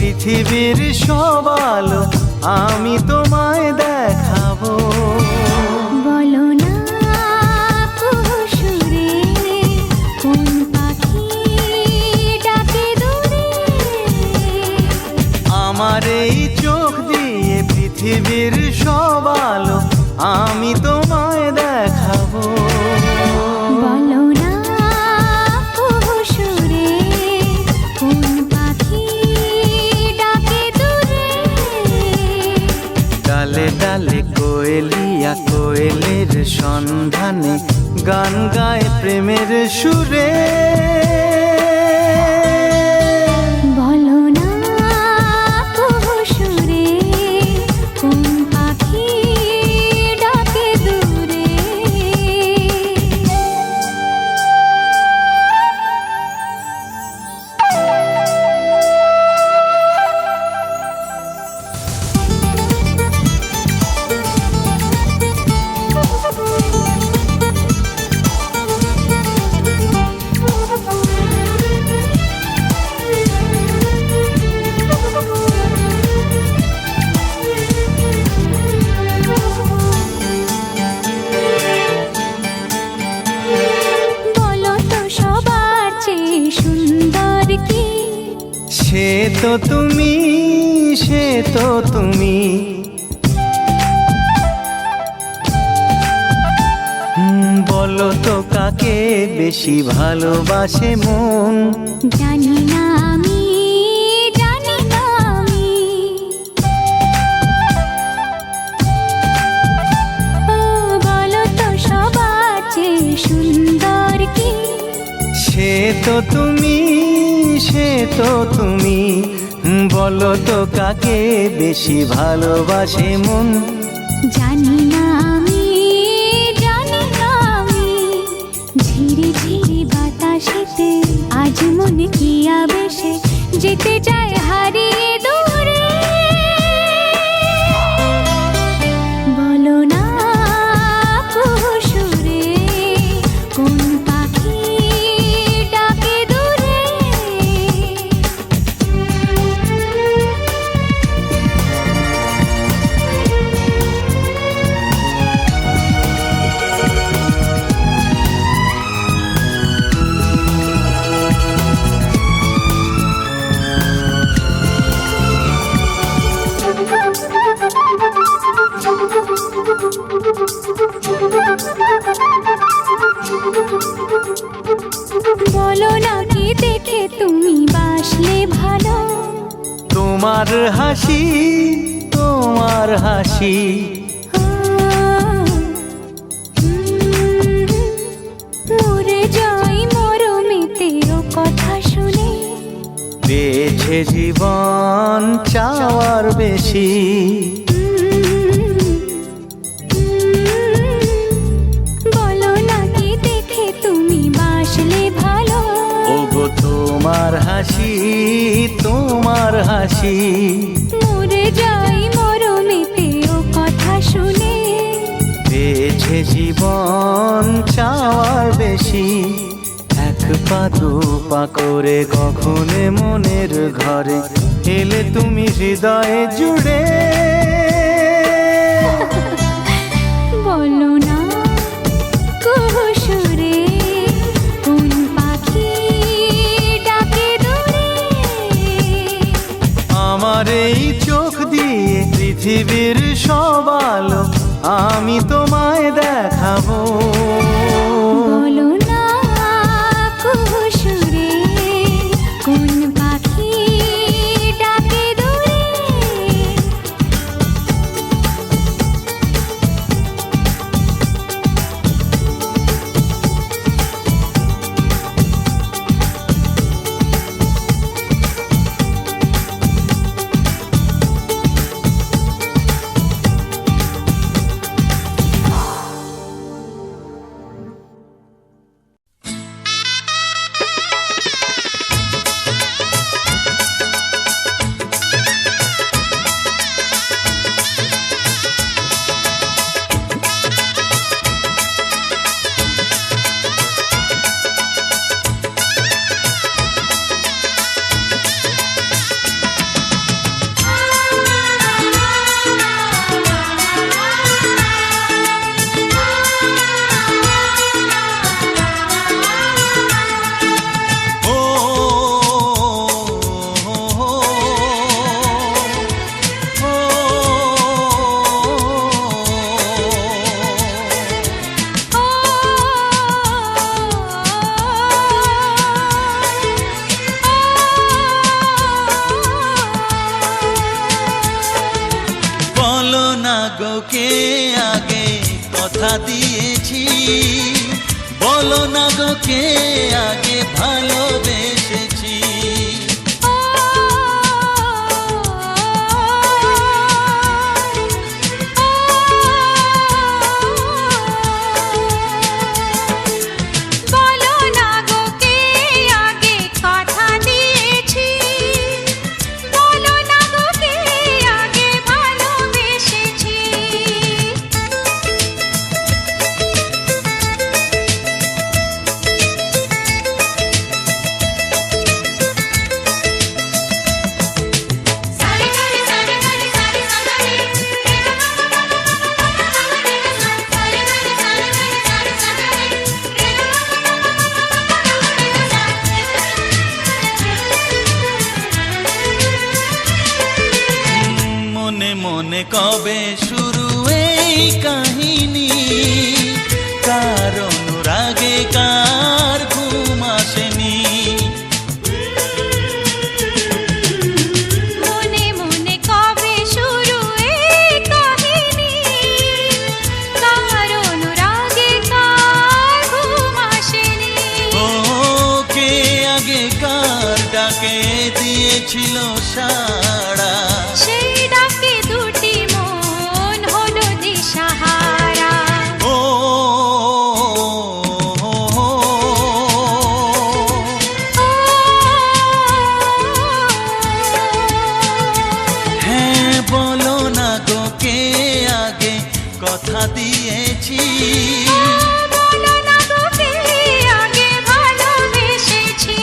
পৃথিবীর সব আলো আমি তোমায় দেখাবো। বলো না সুরে কোন পাখি ডাকে দূরে। আমার এই চোখ দিয়ে পৃথিবীর সব আলো আমি তোমায় দেখাবো। বলো না সুরে কোন পাখি ডাকে দূরে। ডালে ডালে কোয়েলিয়া কোয়েলের সন্ধানে গান গায় প্রেমের সুরে। বলো না সুরে কোন পাখি ডাকে দূরে। বলো তো সবার চেয়ে সুন্দর কি? সে তো তুমি, সে তো তুমি। বলো তো কাকে বেশি ভালোবাসে মন? জানি না আমি, জানি না আমি। ও বলো তো সবার চেয়ে সুন্দর কি? সে তো তুমি, সে তো তুমি। বলো তো কাকে বেশি ভালোবাসে মন? জানি না আমি, জানি না আমি। ঝিরি ঝিরি বাতাসেতে আজ মনে কি আবেশে যেতে চায় হারিয়ে দূরে। বলো না সুরে কোন পাখি ডাকে দূরে। বলো না কি দেখে তুমি বাসলে ভালো। তোমার হাসি, তোমার হাসি। মরে যাই মরমেতে ও কথা শুনে। পেয়েছে জীবন চাওয়ার বেশি। বলো না কি দেখে তুমি বাসলে ভালো। ওগো তোমার হাসি, তোমার হাসি। মরে যাই মরমেতে ও কথা শুনে। পেয়েছে জীবন চাওয়ার বেশি। এক পা দু পা করে কখনে মনের ঘরে এলে তুমি হৃদয়ে জুড়ে। বলো না সুরে কোন পাখি ডাকে দূরে। আমার এই চোখ দিয়ে পৃথিবীর সব আলো আমি তোমায় দেখাবো। বলো না সুরে কোন পাখি ডাকে দূরে। দিয়েছি, বলো না গো কে আগে ভালোবেসেছি। বলো না গো কে আগে কথা দিয়েছি, বলো না গো কে আগে ভালোবেসেছি। মনে মনে কবে শুরু এই কাহিনী, কার অনুরাগে কার ঘুম আসেনি। মনে মনে কবে শুরু এই কাহিনী, কার অনুরাগে কার ঘুম আসেনি। ও কে আগে কার ডাকে দিয়েছিল সাড়া, সেই ডাকে দুটি মন হলো দিশাহারা। ও হ্যাঁ বলো না গো কে আগে কথা দিয়েছি, বলো না গো কে আগে ভালোবেসেছি।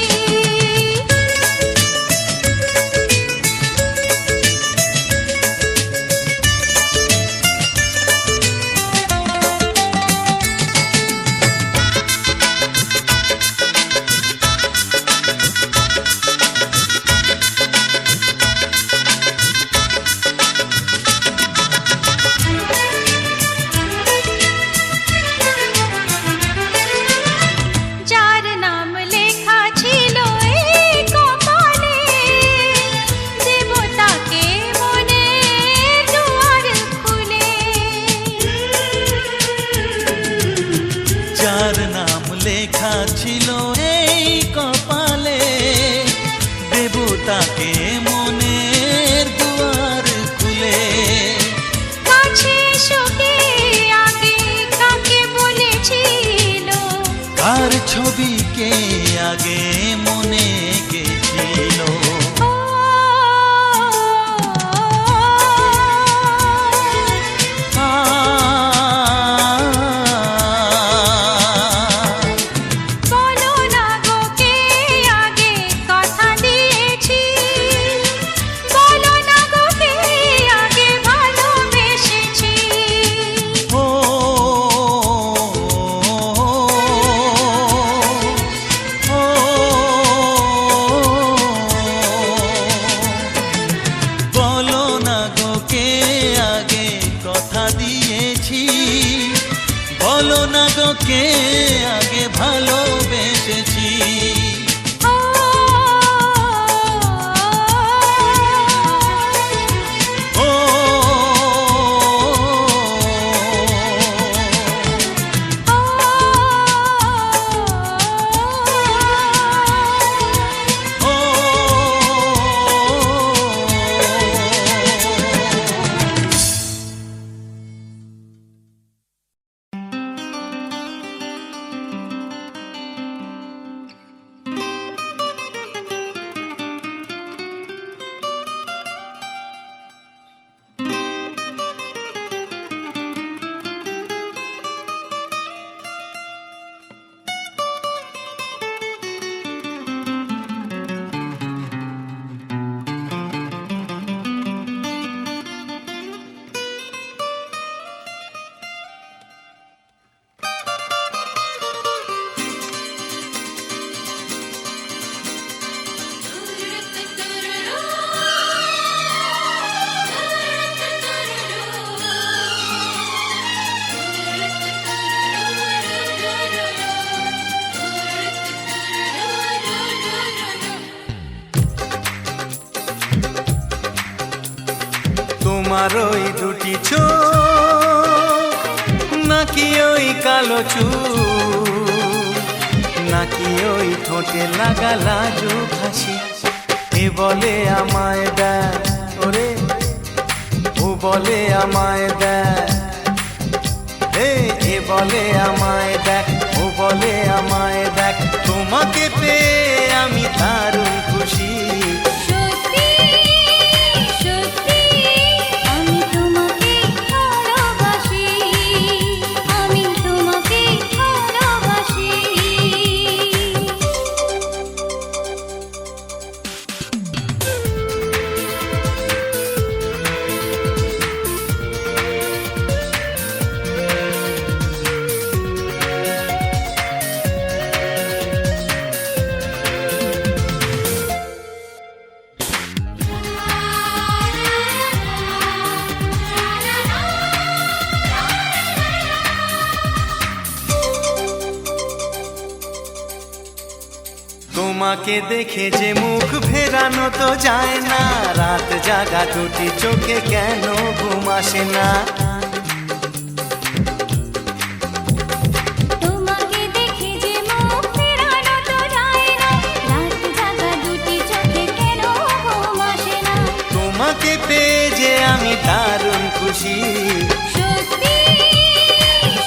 যার নাম লেখা ছিল এই কপালে, দেবতাকে মনে দুয়ার খুলে। যার নাম লেখা ছিল এই কপালে, দেবতাকে মনের দুয়ার খুলে। কাছে এসো কে আগে কাকে বলেছিল, কার ছবিকে আগে মনে গেছিল। ও বলো না গো কে আগে কথা দিয়েছি, বলো না গো কে আগে ভালোবেসেছি। ও বলো না গো কে আগে কথা দিয়েছি, বলো না গো কে আগে ভালোবেসেছি। ও ও তোমার ওই দুটি চোখ নাকি নাকি ওই কালো চুল, নাকি ওই ঠোঁটে লাগা লাজুক হাসি। এ বলে আমায় দেখ ওরে, ও বলে আমায় দেখ, এ বলে আমায় দেখ, ও বলে আমায় দেখ, তোমাকে পেয়ে আমি দারুণ খুশি। সত্যি সত্যি আমি তোমাকে ভালোবাসি, আমি তোমাকে ভালোবাসি। তোমাকে দেখে যে মুখ ফেরানো তো যায় না, রাত জাগা দুটি চোখে কেন ঘুম আসে না। তোমাকে দেখে যে মুখ ফেরানো তো যায় না, রাত জাগা দুটি চোখে কেন ঘুম আসে না। তোমাকে পেয়ে যে আমি দারুণ খুশি। সত্যি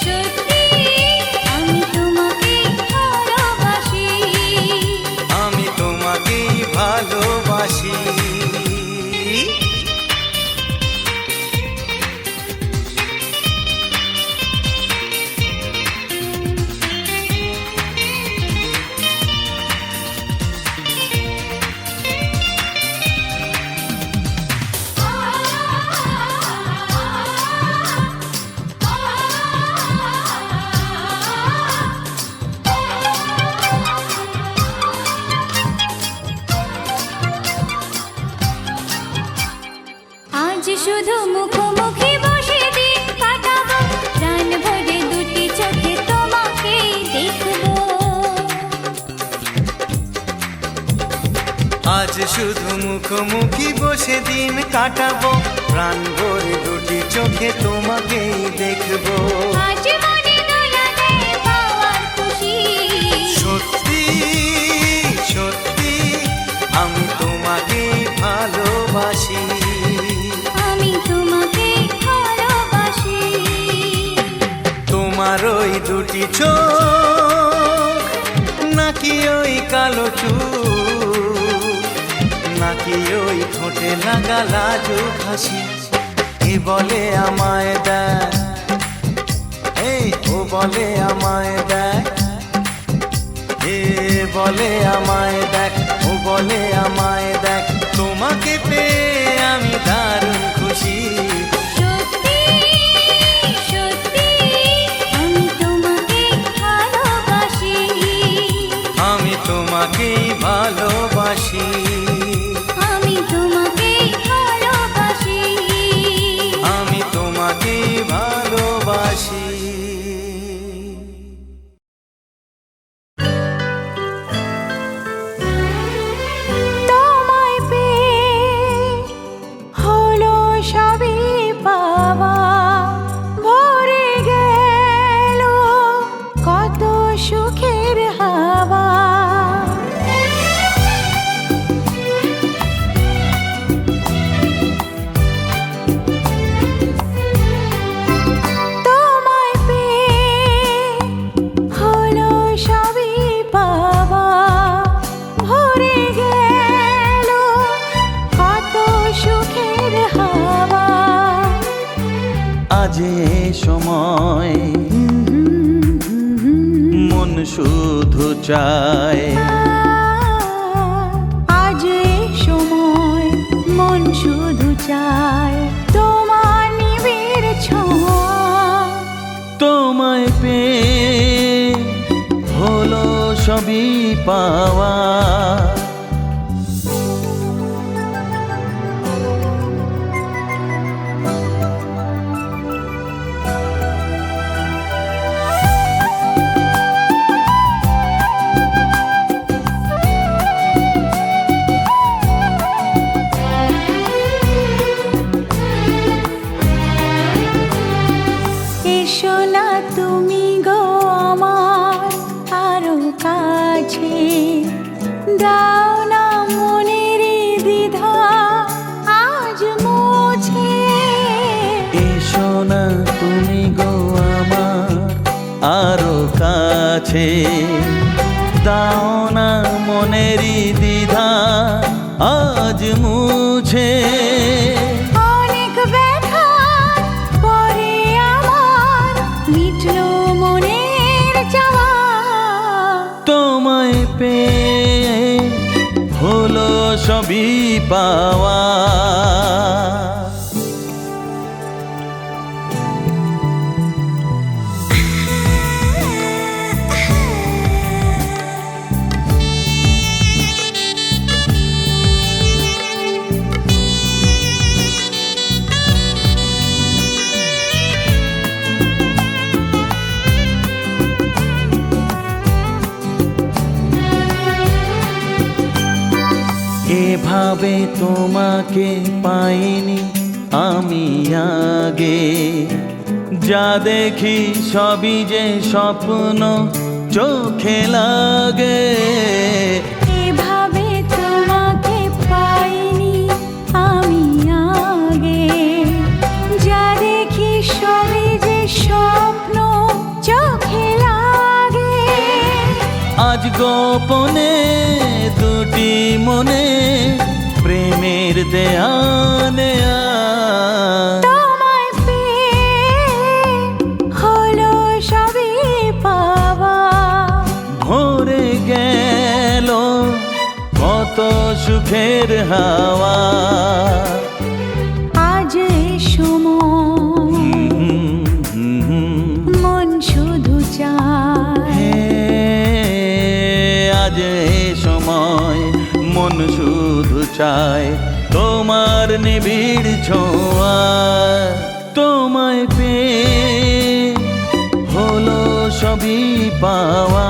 সত্যি আমি তোমাকে ভালোবাসি, আমি তোমাকেই ভালোবাসি। আজ শুধু মুখোমুখি বসে দিন কাটাবো, প্রাণ ভরে দুটি চোখে তোমাকে দেখবো। আজ শুধু মুখোমুখি বসে দিন কাটাবো, প্রাণ ভরে দুটি চোখে তোমাকেই দেখবো। আজ মনে দোলা দেয় পাওয়ার খুশি। সত্যি সত্যি আমি তোমাকেই ভালোবাসি। আমি তোমাকে ভালোবাসি। তোমার ওই দুটি চোখ, নাকি ওই কালো চুল, নাকি ওই ঠোঁটে লাগা লাজুক হাসি। এ বলে আমায় দেখ, ও বলে আমায় দেখ, এ বলে আমায় দেখ, ও বলে আমায় দেখ, তোমাকে পেয়ে আমি দারুণ খুশি। সত্যি সত্যি আমি তোমাকে ভালোবাসি, আমি তোমাকেই ভালোবাসি। আমি তোমাকে ভালোবাসি। আমি তোমাকেই ভালোবাসি। তোমায় পেয়ে হলো সবই পাওয়া, ভরে গেল কত সুখের হাওয়া। তোমায় পেয়ে হলো সবই পাওয়া, ভরে গেল কত সুখের হাওয়া। আজ এ সময় মন শুধু চায়, আজ এই সময় মন শুধু চায় তোমার নিবিড় ছোঁয়া। তোমায় পেয়ে হলো সবই পাওয়া। এসো না দাও না মনের দ্বিধা আজ মুছে। এসো না তুমি গো আমার আরো কাছে, দাও না মনেরই দ্বিধা আজ মুছে। অনেক ব্যথার পরে আমার মিটলো মনের চাওয়া। তোমায় পেয়ে হলো সবই পাওয়া। এভাবে তোমাকে পাইনি আমি আগে, যা দেখি সবই যে স্বপ্ন চোখে লাগে। এভাবে তোমাকে পাইনি আমি আগে, যা দেখি সবই যে স্বপ্ন চোখে লাগে। আজ গোপনে দুটি মনে প্রেমের দেয়ানে তোমায় পেয়ে হলো সবই পাওয়া। ভরে গেল কত সুখের হাওয়া। আজ এই সময় মন শুধু চায়, আজ এ সময় মন শুধু চায় তোমার নিবিড় ছোঁয়া। তোমায় পেয়ে হলো সবই পাওয়া।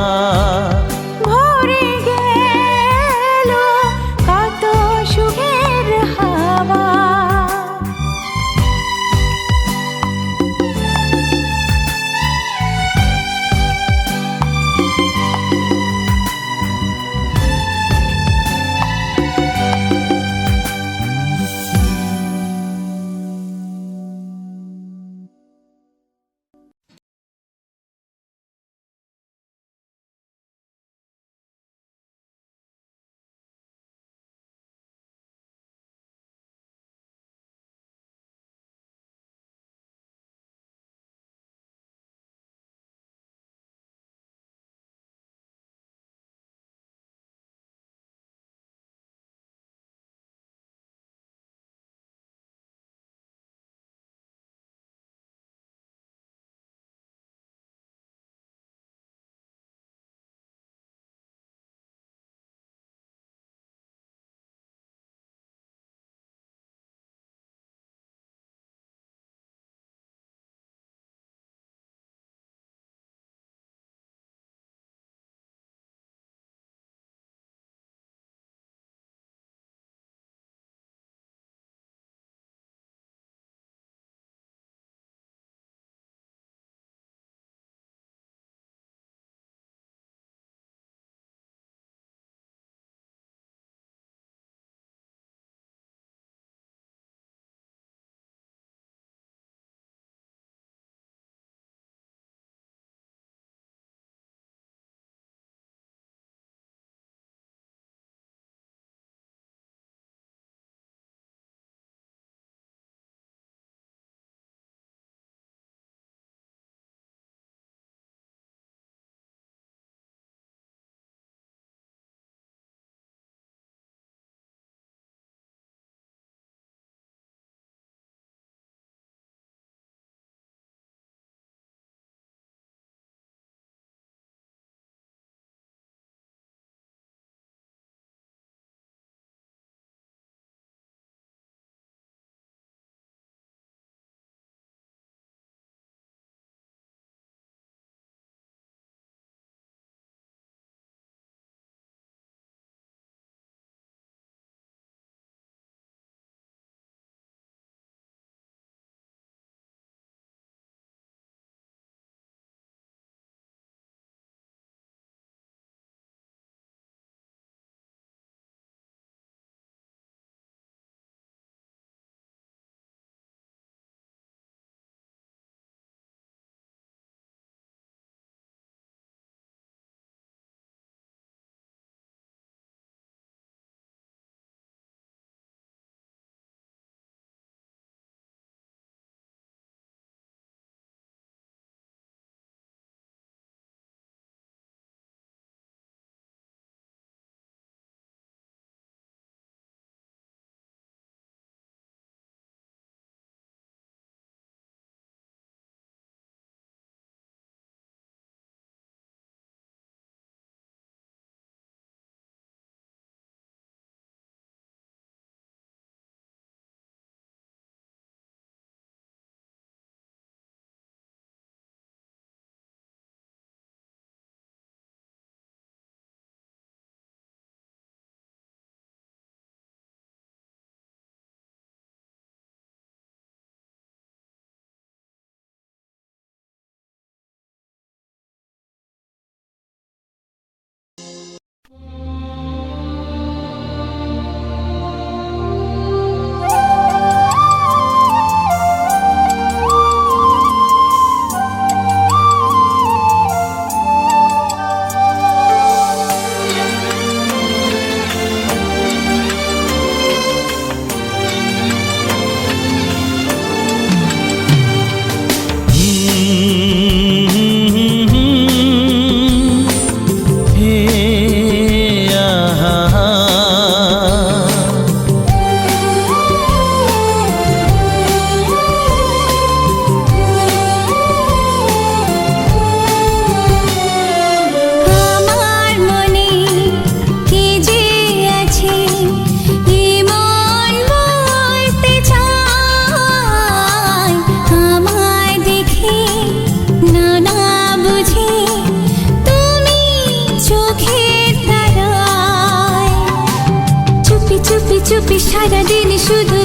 চুপি সারাদিন শুধু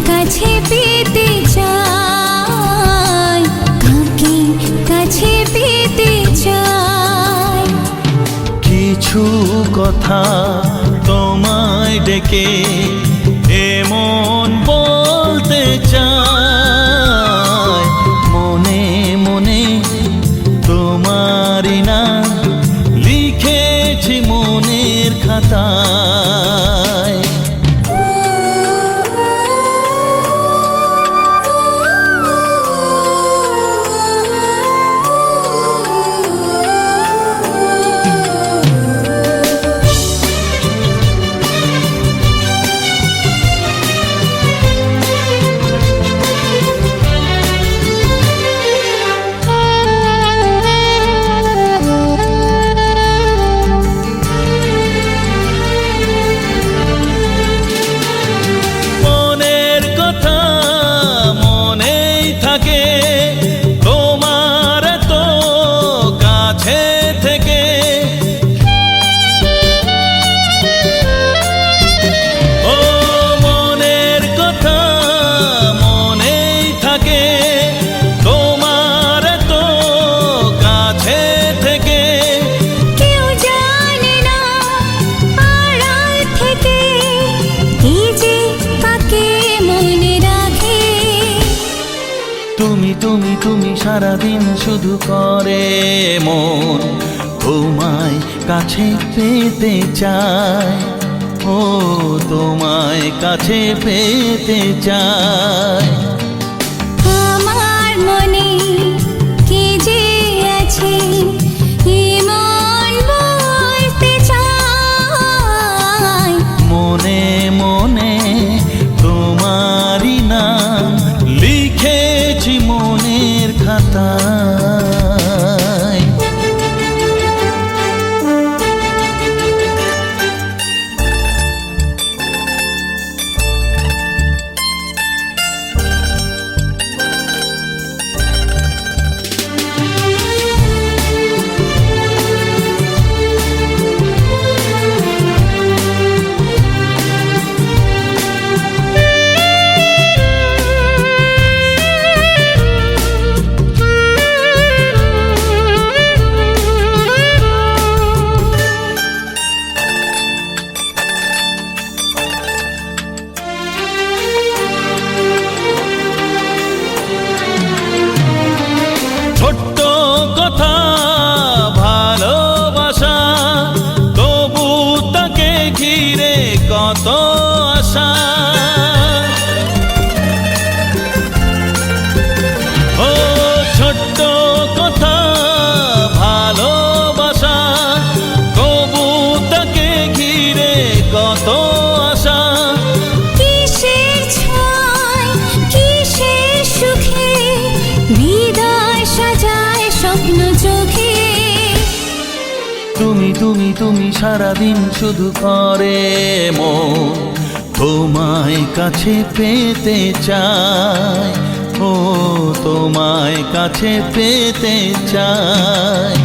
কাছে পেতে চাই, কাকে কাছে পেতে চাই। কিছু কথা তোমায় ডেকে এমন বলতে চাই, মনে মনে তোমারই নাম লিখেছি মনের খাতায়। তোমার তো কাছে থেকে ও মনের কথা মনেই থাকে, তোমার তো কাছে থেকে কেউ জানে না আড়াল থেকে কি যে কাকে মনে রাখে। তুমি তুমি তুমি সারাদিন শুধু করে মন তোমায় কাছে পেতে চায়, ও তোমায় কাছে পেতে চায়। আমার মনে কি যে আছে এমন বলতে চাই, মনে মনে তোমারই নাম লিখেছি মনের খাতায়। ছোট্ট কথা ভালোবাসা, তবু তাকে ঘিরে কত আশা। ও ছোট্ট কথা ভালোবাসা, তবু তাকে ঘিরে কত আশা। কিসের ছয় কিসের সুখে হৃদয় সাজায় স্বপ্ন চোখে। তুমি তুমি তুমি সারাদিন শুধু করে মন তোমায় কাছে পেতে চায়, ও তোমায় কাছে পেতে চায়।